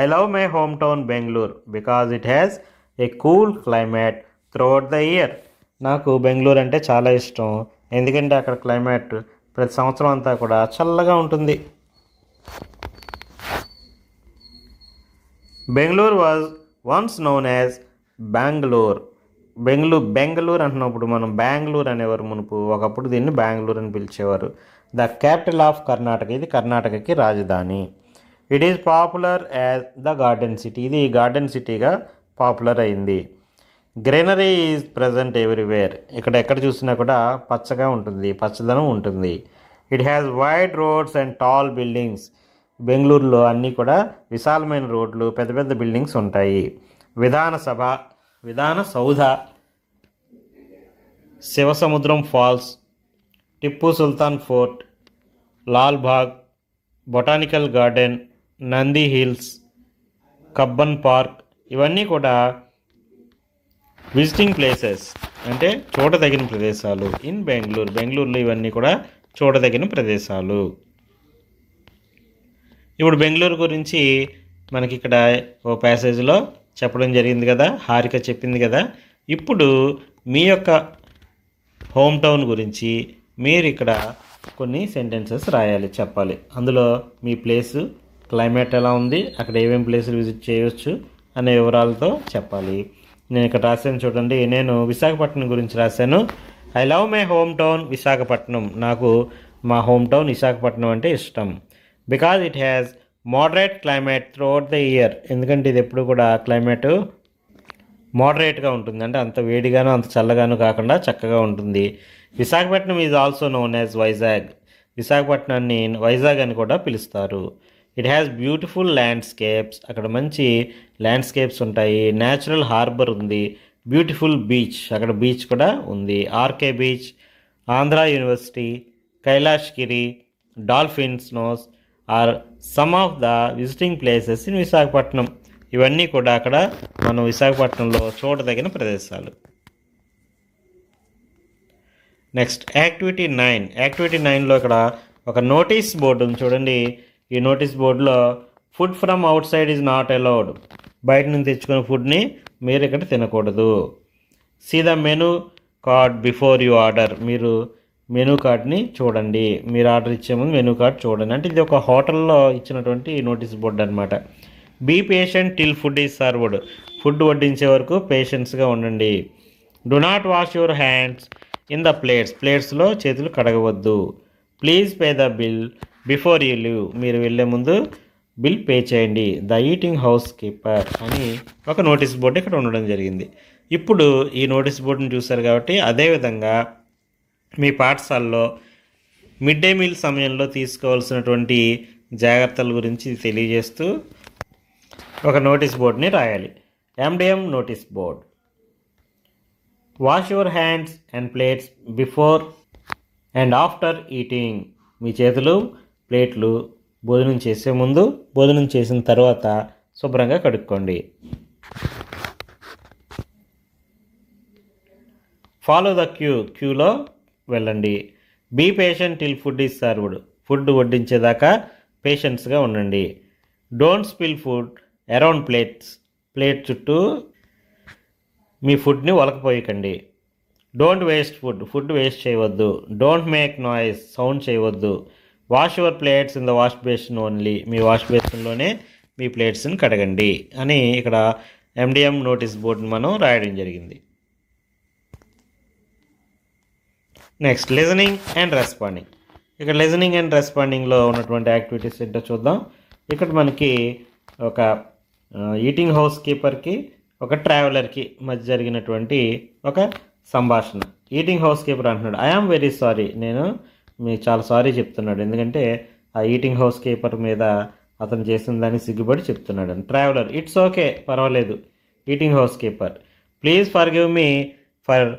I love my home town Bengaluru because it has a cool climate throughout the year. నాకు బెంగళూరు అంటే చాలా ఇష్టం, ఎందుకంటే అక్కడ క్లైమేట్ ప్రతి సంవత్సరం అంతా కూడా చల్లగా ఉంటుంది. Bengaluru was once known as Bengaluru. Bengaluru అంటున్నప్పుడు మనం బెంగళూరు అనేవారు మునుపు, ఒకప్పుడు దీన్ని బెంగళూరు అని పిలిచేవారు. ద క్యాపిటల్ ఆఫ్ కర్ణాటక, ఇది కర్ణాటకకి రాజధాని. It is popular as the garden city, ఇది గార్డెన్ సిటీగా పాపులర్ అయింది. గ్రీనరీ ఈజ్ ప్రజెంట్ ఎవ్రీవేర్, ఇక్కడ ఎక్కడ చూసినా కూడా పచ్చగా ఉంటుంది, పచ్చదనం ఉంటుంది. It has wide roads and tall buildings, బెంగళూరులో అన్నీ కూడా విశాలమైన రోడ్లు, పెద్ద పెద్ద బిల్డింగ్స్ ఉంటాయి. Vidhana Soudha, Shivasamudram falls, Tipu Sultan fort, Lal Bagh, botanical garden, Nandi hills, Cubbon park ఇవన్నీ కూడా విజిటింగ్ ప్లేసెస్ అంటే చూడదగిన ప్రదేశాలు ఇన్ బెంగళూరులో ఇవన్నీ కూడా చూడదగిన ప్రదేశాలు. ఇప్పుడు బెంగళూరు గురించి మనకి ఇక్కడ ఓ ప్యాసేజ్లో చెప్పడం జరిగింది కదా, హారిక చెప్పింది కదా. ఇప్పుడు మీ యొక్క హోమ్ టౌన్ గురించి మీరు ఇక్కడ కొన్ని సెంటెన్సెస్ రాయాలి, చెప్పాలి. అందులో మీ ప్లేసు, క్లైమేట్ ఎలా ఉంది, అక్కడ ఏమేమి ప్లేసులు విజిట్ చేయవచ్చు అనే వివరాలతో చెప్పాలి. నేను ఇక్కడ రాశాను చూడండి, నేను విశాఖపట్నం గురించి రాశాను. I love my home town Visakhapatnam. నాకు మా హోమ్ టౌన్ విశాఖపట్నం అంటే ఇష్టం. Because it has moderate climate throughout the year. ఎందుకంటే ఇది ఎప్పుడు కూడా క్లైమేటు మోడరేట్గా ఉంటుంది, అంటే అంత వేడిగాను అంత చల్లగాను కాకుండా చక్కగా ఉంటుంది. Visakhapatnam is also known as Vizag. విశాఖపట్నాన్ని వైజాగ్ అని కూడా పిలుస్తారు. It has beautiful landscapes. అక్కడ మంచి ల్యాండ్స్కేప్స్ ఉంటాయి. న్యాచురల్ హార్బర్ ఉంది. బ్యూటిఫుల్ బీచ్, అక్కడ బీచ్ కూడా ఉంది. RK beach, Andhra university, Kailash Giri, dolphin's nose are some of the visiting places in Visakhapatnam. ఇవన్నీ కూడా అక్కడ మనం విశాఖపట్నంలో చూడదగిన ప్రదేశాలు. Next activity 9. యాక్టివిటీ 9లో ఇక్కడ ఒక నోటీస్ బోర్డు ఉంది చూడండి. ఈ నోటీస్ బోర్డులో food from outside is not allowed. బయట నుంచి తెచ్చుకున్న ఫుడ్ని మీరు ఇక్కడ తినకూడదు. See the menu card before you order. మీరు మెనూ కార్డ్ని చూడండి, మీరు ఆర్డర్ ఇచ్చే ముందు మెనూ కార్డ్ చూడండి. అంటే ఇది ఒక హోటల్లో ఇచ్చినటువంటి నోటీస్ బోర్డు అనమాట. Be patient till food is served. Food వడ్డించే వరకు పేషెన్స్గా ఉండండి. Do not wash your hands in the plates. ప్లేట్స్లో చేతులు కడగవద్దు. Please pay the bill before you leave. మీరు వెళ్ళే ముందు బిల్ పే చేయండి. ద ఈటింగ్ హౌస్ కీపర్ అని ఒక నోటీస్ బోర్డు ఇక్కడ ఉండడం జరిగింది. ఇప్పుడు ఈ నోటీస్ బోర్డుని చూశారు కాబట్టి అదేవిధంగా మీ పాఠశాలలో మిడ్ డే మీల్ సమయంలో తీసుకోవాల్సినటువంటి జాగ్రత్తల గురించి తెలియజేస్తూ ఒక నోటీస్ బోర్డుని రాయాలి. MDM notice board. Wash your hands and plates before and after eating. మీ చేతులు, ప్లేట్లు భోజనం చేసే ముందు, భోజనం చేసిన తర్వాత శుభ్రంగా కడుక్కోండి. Follow the queue. క్యూలో వెళ్ళండి. Be patient till food is served. Food వడ్డించేదాకా పేషెన్స్గా ఉండండి. Don't spill food around plates. Plate చుట్టూ మీ ఫుడ్ని ఒలకపోయకండి. Don't waste food. Food waste చేయవద్దు. Don't make noise. సౌండ్ చేయవద్దు. Wash your plates in the wash basin only. మీ వాష్ బేసిన్లోనే మీ ప్లేట్స్ని కడగండి అని ఇక్కడ ఎండిఎం నోటీస్ బోర్డుని మనం రాయడం జరిగింది. Next listening and responding. ఇక్కడ లిజనింగ్ అండ్ రెస్పాండింగ్లో ఉన్నటువంటి యాక్టివిటీస్ ఏంటో చూద్దాం. ఇక్కడ మనకి ఒక ఈటింగ్ హౌస్ కీపర్కి ఒక ట్రావెలర్కి మధ్య జరిగినటువంటి ఒక సంభాషణ. ఈటింగ్ హౌస్ కీపర్ అంటున్నాడు, ఐ ఆమ్ వెరీ సారీ. నేను మీకు చాలా సారీ చెప్తున్నాడు. ఎందుకంటే ఆ ఈటింగ్ హౌస్ కీపర్ మీద అతను చేసిన దాన్ని సిగ్గుపడి చెప్తున్నాడు. ట్రావెలర్, ఇట్స్ ఓకే, పర్వాలేదు. Eating house keeper, please forgive me for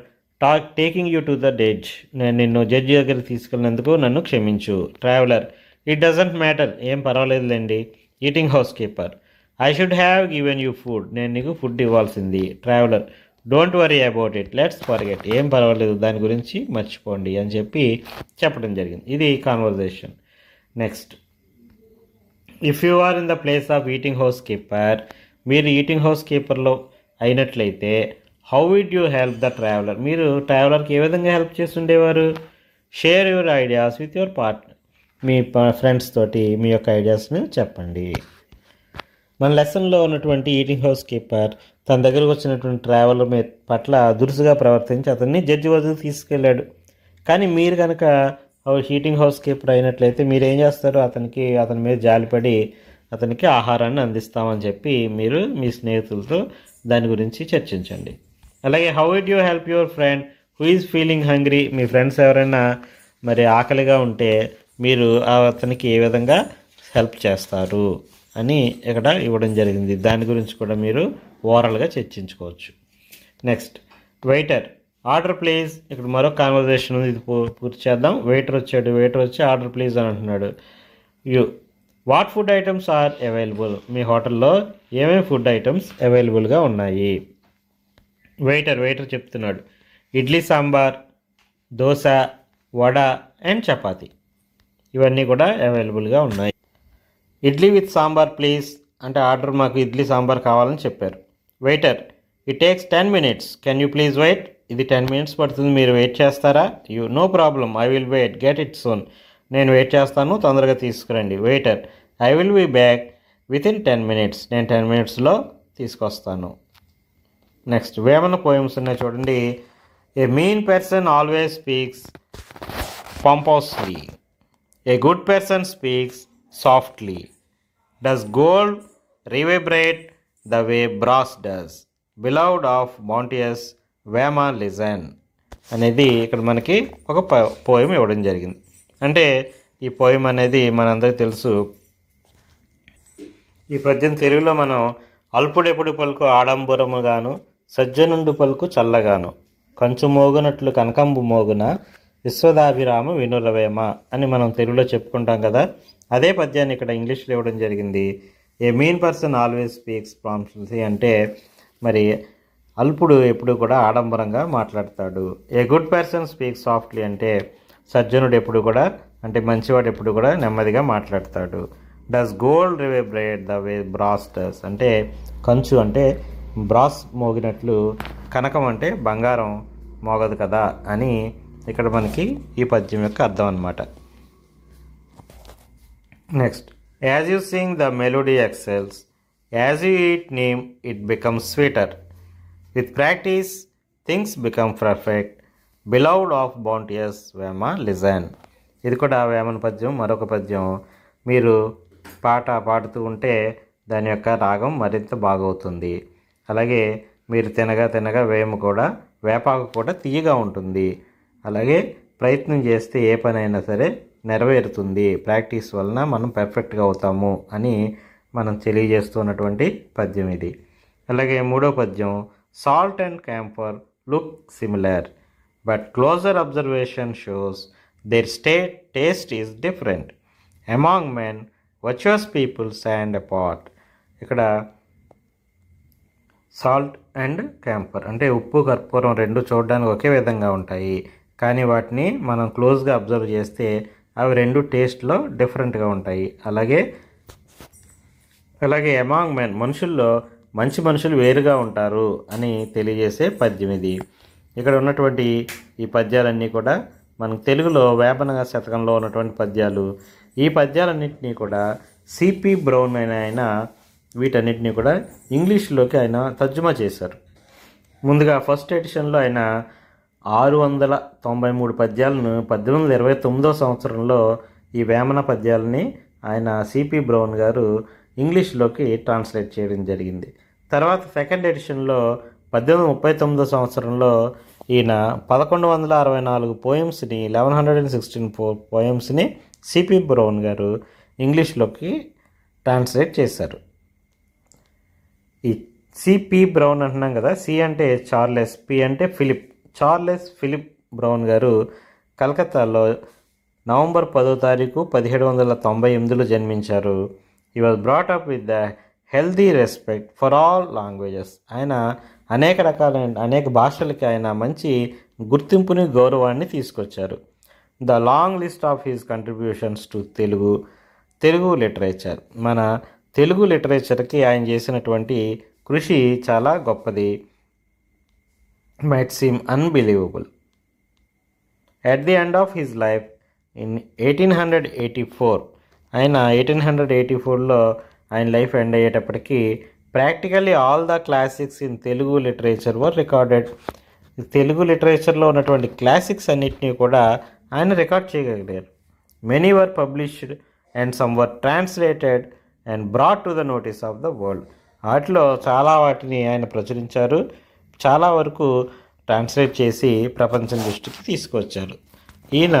taking you to the judge. నేను నిన్ను జడ్జి దగ్గరికి తీసుకెళ్ళినందుకు నన్ను క్షమించు. Traveller, it doesn't matter. ఏం పర్వాలేదులేండి. Eating house keeper, I should have given you food. నేను నీకు ఫుడ్ ఇవ్వాల్సింది. Traveller, don't worry about it, let's forget. ఏం పర్వాలేదు, దాని గురించి మర్చిపోండి అని చెప్పడం జరిగింది. ఇది conversation. Next, if you are in the place of eating house keeper. మీరు ఈటింగ్ హౌస్ కీపర్లో అయినట్లయితే how would you help the traveller. మీరు ట్రావెలర్కి ఏ విధంగా హెల్ప్ చేస్తుండేవారు? Share your ideas with your partner. మీ ఫ్రెండ్స్ తోటి మీ యొక్క ఐడియాస్ని చెప్పండి. మన లెసన్లో ఉన్నటువంటి ఈటింగ్ హౌస్ కీపర్ తన దగ్గరకు వచ్చినటువంటి ట్రావెలర్ పట్ల దురుసుగా ప్రవర్తించి అతన్ని జడ్జి వద్దకు తీసుకెళ్ళాడు. కానీ మీరు కనుక ఈటింగ్ హౌస్ కీపర్ అయినట్లయితే మీరు ఏం చేస్తారు? అతని మీద జాలిపడి అతనికి ఆహారాన్ని అందిస్తామని చెప్పి మీరు మీ స్నేహితులతో దాని గురించి చర్చించండి. అలాగే how would you help your friend who is feeling hungry. మీ ఫ్రెండ్స్ ఎవరైనా మరి ఆకలిగా ఉంటే మీరు అతనికి ఏ విధంగా హెల్ప్ చేస్తారు అని ఇక్కడ ఇవ్వడం జరిగింది. దాని గురించి కూడా మీరు ఓవరాల్గా చర్చించుకోవచ్చు. Next, waiter, order please. ఇక్కడ మరో కాన్వర్జేషన్ ఉంది, ఇది పూర్తి చేద్దాం. వెయిటర్ వచ్చి ఆర్డర్ ప్లీజ్ అని అంటున్నాడు. What food items are available. మీ హోటల్లో ఏమేమి ఫుడ్ ఐటమ్స్ అవైలబుల్గా ఉన్నాయి? వెయిటర్ చెప్తున్నాడు, ఇడ్లీ సాంబార్, దోశ, వడ అండ్ చపాతి. ఇవన్నీ కూడా అవైలబుల్గా ఉన్నాయి. ఇడ్లీ విత్ సాంబార్ ప్లీజ్ అంటే ఆర్డర్ మాకు ఇడ్లీ సాంబార్ కావాలని చెప్పారు. Waiter, it takes 10 minutes, can you please wait? ఇది 10 minutes పడుతుంది, మీరు వెయిట్ చేస్తారా? No problem, I will wait, get it soon. నేను వెయిట్ చేస్తాను, తొందరగా తీసుకురండి. Waiter, I will be back within 10 minutes, నేను 10 minutesలో తీసుకొస్తాను. నెక్స్ట్ వేమన పోయమ్స్ ఉన్నాయి చూడండి. A mean person always speaks pompously, a good person speaks softly, does gold reverberate the way brass does, beloved of bounteous Vema listen అనేది ఇక్కడ మనకి ఒక poem ఇవ్వడం జరిగింది. అంటే ఈ పోయం అనేది మనందరికీ తెలుసు. ఈ పద్యం తెలుగులో మనం అల్పుడెప్పుడు పలుకు ఆడంబరముగాను, సజ్జనుండు పలుకు చల్లగాను, కంచు మోగునట్లు కనకంబు మోగున విశ్వదాభిరామ వినురవేమ అని మనం తెలుగులో చెప్పుకుంటాం కదా. అదే పద్యాన్ని ఇక్కడ ఇంగ్లీష్లో ఇవ్వడం జరిగింది. A mean person always speaks promptly అంటే మరి అల్పుడు ఎప్పుడు కూడా ఆడంబరంగా మాట్లాడతాడు. A good person speaks softly అంటే సజ్జనుడు ఎప్పుడు కూడా అంటే మంచివాడు ఎప్పుడు కూడా నెమ్మదిగా మాట్లాడతాడు. Does gold reverberate the way brass does అంటే కంచు అంటే బ్రాస్ మోగినట్లు, కనకం అంటే బంగారం మోగదు కదా అని ఇక్కడ మనకి ఈ పద్యం యొక్క అర్థం అన్నమాట. Next, as you sing the melody excels, as you eat neem it becomes sweeter, with practice things become perfect, beloved of bountiful Vema listen. ఇది కూడా వేమన పద్యం, మరొక పద్యం. మీరు పాట పాడుతూ ఉంటే దాని యొక్క రాగం మరింత బాగవుతుంది. అలాగే మీరు తినగా తినగా వేపాకు కూడా తీయగా ఉంటుంది. అలాగే ప్రయత్నం చేస్తే ఏ పని అయినా సరే నెరవేరుతుంది, ప్రాక్టీస్ వలన మనం పర్ఫెక్ట్గా అవుతాము అని మనం తెలియజేస్తున్నటువంటి పద్యం ఇది. అలాగే మూడో పద్యం, salt and camphor look similar but closer observation shows their taste is different, among men virtuous people stand apart. ఇక్కడ సాల్ట్ అండ్ క్యాంఫర్ అంటే ఉప్పు కర్పూరం రెండు చూడడానికి ఒకే విధంగా ఉంటాయి, కానీ వాటిని మనం క్లోజ్గా అబ్జర్వ్ చేస్తే అవి రెండు టేస్ట్లో డిఫరెంట్గా ఉంటాయి. అలాగే అమాంగ్ మెన్ మనుషుల్లో మంచి మనుషులు వేరుగా ఉంటారు అని తెలియజేసే పద్యం ఇది. ఇక్కడ ఉన్నటువంటి ఈ పద్యాలన్నీ కూడా మనకు తెలుగులో వేమన శతకంలో ఉన్నటువంటి పద్యాలు. ఈ పద్యాలన్నింటినీ కూడా సిపి బ్రౌన్ ఆయన వీటన్నిటినీ కూడా ఇంగ్లీష్లోకి ఆయన తర్జుమా చేశారు. ముందుగా ఫస్ట్ ఎడిషన్లో ఆయన 693 పద్యాలను 1829 సంవత్సరంలో ఈ వేమన పద్యాలని ఆయన సిపి బ్రౌన్ గారు ఇంగ్లీష్లోకి ట్రాన్స్లేట్ చేయడం జరిగింది. తర్వాత సెకండ్ ఎడిషన్లో 1839 సంవత్సరంలో ఈయన 1164 పోయమ్స్ని 1116 పోయమ్స్ని సిపి బ్రౌన్ గారు ఇంగ్లీష్లోకి ట్రాన్స్లేట్ చేశారు. ఈ సిపి బ్రౌన్ అంటున్నాం కదా, సి అంటే చార్లెస్, పి అంటే ఫిలిప్. చార్లెస్ ఫిలిప్ బ్రౌన్ గారు కలకత్తాలో నవంబర్ 10వ తారీఖు 1798లో జన్మించారు. He was brought up with the healthy respect for all languages. ఆయన అనేక భాషలకి ఆయన మంచి గుర్తింపుని గౌరవాన్ని తీసుకొచ్చారు. The long list of his contributions to Telugu literature. మన తెలుగు లిటరేచర్కి ఆయన చేసినటువంటి కృషి చాలా గొప్పది. might seem unbelievable. At the end of his life in 1884, ఆయన 1884లో ఆయన లైఫ్ ఎండ్ అయ్యేటప్పటికీ practically all the classics in Telugu literature were recorded. Telugu లిటరేచర్లో ఉన్నటువంటి క్లాసిక్స్ అన్నిటినీ కూడా ఆయన రికార్డ్ చేయగలిగారు. Many were published and some were translated and brought to the notice of the world. వాటిలో చాలా వాటిని ఆయన ప్రచురించారు, చాలా వరకు ట్రాన్స్లేట్ చేసి ప్రపంచం దృష్టికి తీసుకొచ్చారు. ఈయన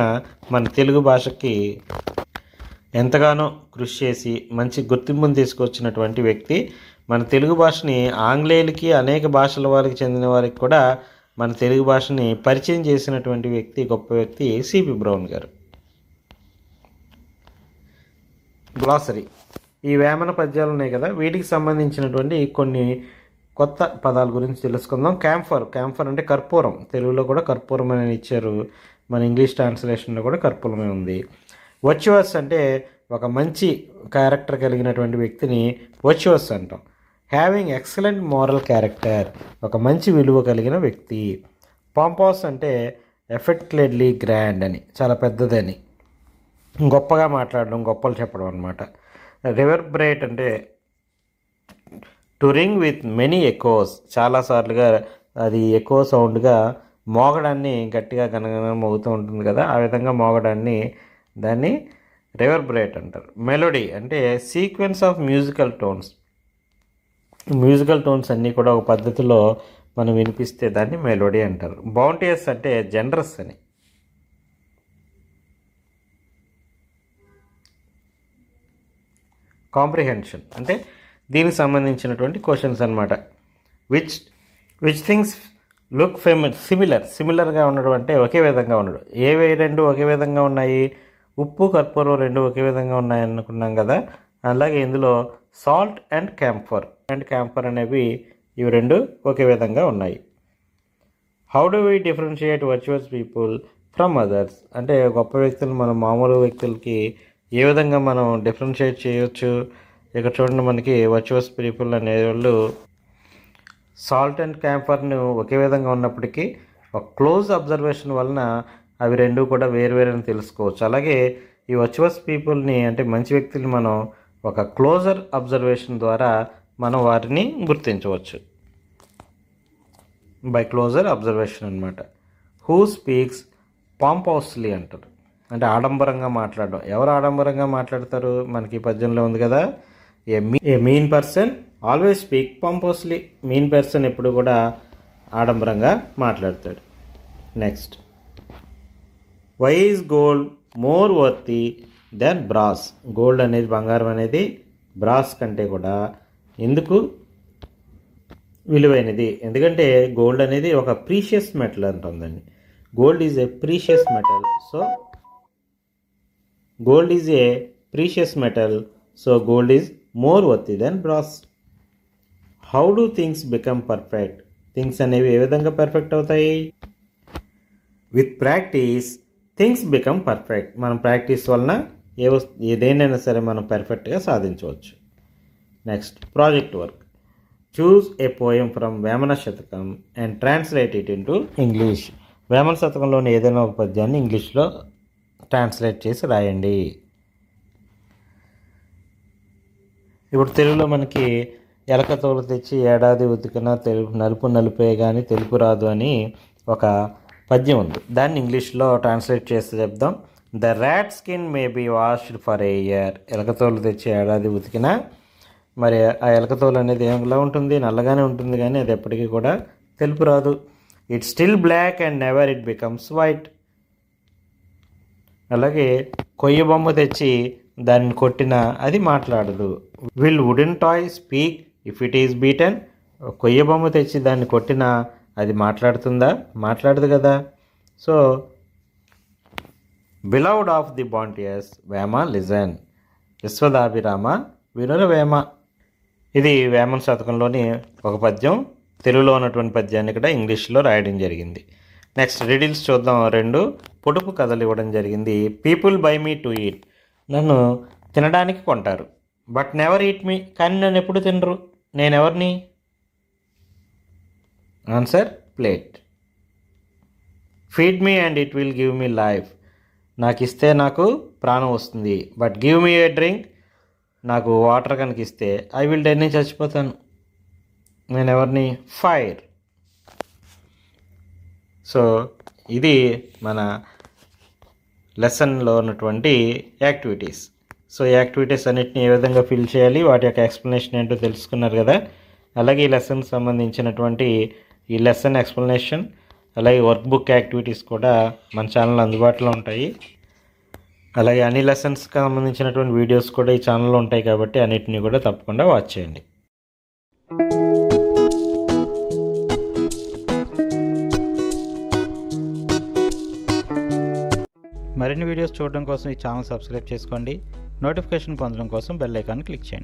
మన తెలుగు భాషకి ఎంతగానో కృషి చేసి మంచి గుర్తింపును తీసుకొచ్చినటువంటి వ్యక్తి. మన తెలుగు భాషని ఆంగ్లేయులకి, అనేక భాషల వారికి చెందిన వారికి కూడా మన తెలుగు భాషని పరిచయం చేసినటువంటి వ్యక్తి, గొప్ప వ్యక్తి సిపి బ్రౌన్ గారు. గ్లాసరీ. ఈ వేమన పద్యాలు ఉన్నాయి కదా, వీటికి సంబంధించినటువంటి కొన్ని కొత్త పదాల గురించి తెలుసుకుందాం. క్యాంఫర్ అంటే కర్పూరం, తెలుగులో కూడా కర్పూరం అని ఇచ్చారు. మన ఇంగ్లీష్ ట్రాన్స్లేషన్లో కూడా కర్పూలమే ఉంది. వర్చువస్ అంటే ఒక మంచి క్యారెక్టర్ కలిగినటువంటి వ్యక్తిని వర్చువస్ అంటాం. హ్యావింగ్ ఎక్సలెంట్ మోరల్ క్యారెక్టర్, ఒక మంచి విలువ కలిగిన వ్యక్తి. పాంపాస్ అంటే ఎఫెక్ట్లెడ్లీ గ్రాండ్ అని, చాలా పెద్దదని, గొప్పగా మాట్లాడడం, గొప్పలు చెప్పడం అనమాట. రివర్బరేట్ అంటే to ring with many echoes, చాలాసార్లుగా అది ఎకో సౌండ్గా మోగడాన్ని, గట్టిగా గనగన మోగుతూ ఉంటుంది కదా, ఆ విధంగా మోగడాన్ని దాన్ని రివర్బరేట్ అంటారు. మెలోడీ అంటే sequence of musical tones, musical tones అన్నీ కూడా ఒక పద్ధతిలో మనం వినిపిస్తే దాన్ని మెలోడీ అంటారు. బౌంటియస్ అంటే జనరస్ అని. కాంప్రిహెన్షన్ అంటే దీనికి సంబంధించినటువంటి క్వశ్చన్స్ అనమాట. విచ్ థింగ్స్ లుక్ సిమిలర్గా ఉండడం అంటే ఒకే విధంగా ఉండడం. ఏవి రెండు ఒకే విధంగా ఉన్నాయి? ఉప్పు కర్పూరం రెండు ఒకే విధంగా ఉన్నాయి అనుకున్నాం కదా, అలాగే ఇందులో సాల్ట్ అండ్ క్యాంఫర్ అనేవి ఇవి రెండు ఒకే విధంగా ఉన్నాయి. How do we differentiate virtuous people from others అంటే గొప్ప వ్యక్తులు మనం మామూలు వ్యక్తులకి ఏ విధంగా మనం డిఫరెన్షియేట్ చేయొచ్చు? ఇక్కడ చూడండి, మనకి వర్చువస్ పీపుల్ అనేవాళ్ళు సాల్ట్ అండ్ క్యాంఫర్ను ఒకే విధంగా ఉన్నప్పటికీ ఒక క్లోజ్ అబ్జర్వేషన్ వలన అవి రెండు కూడా వేరువేరని తెలుసుకోవచ్చు. అలాగే ఈ వర్చువస్ పీపుల్ని అంటే మంచి వ్యక్తుల్ని మనం ఒక క్లోజర్ అబ్జర్వేషన్ ద్వారా మనం వారిని గుర్తించవచ్చు, బై క్లోజర్ అబ్జర్వేషన్ అనమాట. హూ స్పీక్స్ పాంపౌస్లీ అంటారు, అంటే ఆడంబరంగా మాట్లాడడం. ఎవరు ఆడంబరంగా మాట్లాడతారు? మనకి పద్యంలో ఉంది కదా, a mean person always speak pompously. Mean person ఎప్పుడు కూడా ఆడంబరంగా మాట్లాడతాడు. Next, why is gold more worthy than brass? Gold అనేది, బంగారం అనేది బ్రాస్ కంటే కూడా ఎందుకు విలువైనది? ఎందుకంటే గోల్డ్ అనేది ఒక ప్రీషియస్ మెటల్ అంటుందండి. Gold is a precious metal. So gold is more worthy than brass. How do things become perfect? Things అనేవి ఏ విధంగా పర్ఫెక్ట్ అవుతాయి? With practice things become perfect. మనం ప్రాక్టీస్ వలన ఏదైనా సరే మనం పర్ఫెక్ట్గా సాధించవచ్చు. Next, project work. Choose a poem from Vemana Shatakam and translate it into English. Vemana శతకంలోని ఏదైనా ఒక పద్యాన్ని ఇంగ్లీష్లో ట్రాన్స్లేట్ చేసి రాయండి. ఇప్పుడు తెలుగులో మనకి ఎలక తోలు తెచ్చి ఏడాది ఉతికిన నలుపు నలుపే కానీ తెలుపు రాదు అని ఒక పద్యం ఉంది. దాన్ని ఇంగ్లీష్లో ట్రాన్స్లేట్ చేసి చెప్దాం. The rat skin may be washed for a year. ఎలకతోలు తెచ్చి ఏడాది ఉతికినా మరి ఆ ఎలకతోలు అనేది ఏమిలా ఉంటుంది? నల్లగానే ఉంటుంది, కానీ అది ఎప్పటికీ కూడా తెలుపు రాదు. It still black and never it becomes white. అలాగే కొయ్య బొమ్మ తెచ్చి దాన్ని కొట్టినా అది మాట్లాడదు. Will wooden toy speak if it is beaten? కొయ్య బొమ్మ తెచ్చి దాన్ని కొట్టినా అది మాట్లాడుతుందా? మాట్లాడదు కదా. So beloved of the bounteous Vema listen. Vishwadabhirama వినుర వేమ. ఇది వేమన శతకంలోని ఒక పద్యం. తెలుగులో ఉన్నటువంటి పద్యాన్ని ఇక్కడ ఇంగ్లీష్లో రాయడం జరిగింది. నెక్స్ట్, రిడిల్స్ చూద్దాం. రెండు పొడుపు కథలు ఇవ్వడం జరిగింది. People by me to eat. నన్ను తినడానికి కొంటారు. బట్ నెవర్ ఈట్ మీ. కానీ నన్ను ఎప్పుడు తినరు. నేనెవరిని? Answer, plate. Feed me and it will give me life. నాకు ఇస్తే నాకు ప్రాణం వస్తుంది. But give me A drink. నాకు వాటర్ కనుక ఇస్తే ఐ విల్ డై, నేను చచ్చిపోతాను. నేను ఎవరిని? ఫైర్. సో ఇది మన లెసన్లో ఉన్నటువంటి యాక్టివిటీస్. సో యాక్టివిటీస్ అన్నిటిని ఏ విధంగా ఫిల్ చేయాలి, వాటి యొక్క ఎక్స్ప్లెనేషన్ ఏంటో తెలుసుకున్నారు కదా. అలాగే ఈ లెసన్కి సంబంధించినటువంటి ఈ లెసన్ ఎక్స్ప్లెనేషన్ అలాగే వర్క్ బుక్ యాక్టివిటీస్ కూడా మన ఛానల్లో అందుబాటులో ఉంటాయి. అలాగే అన్ని లెసన్స్కి సంబంధించినటువంటి వీడియోస్ కూడా ఈ ఛానల్లో ఉంటాయి కాబట్టి అన్నిటిని కూడా తప్పకుండా వాచ్ చేయండి. మరిన్ని వీడియోస్ చూడడం కోసం ఈ ఛానల్ సబ్స్క్రైబ్ చేసుకోండి. నోటిఫికేషన్ పొందడం కోసం బెల్ ఐకాన్ క్లిక్ చేయండి.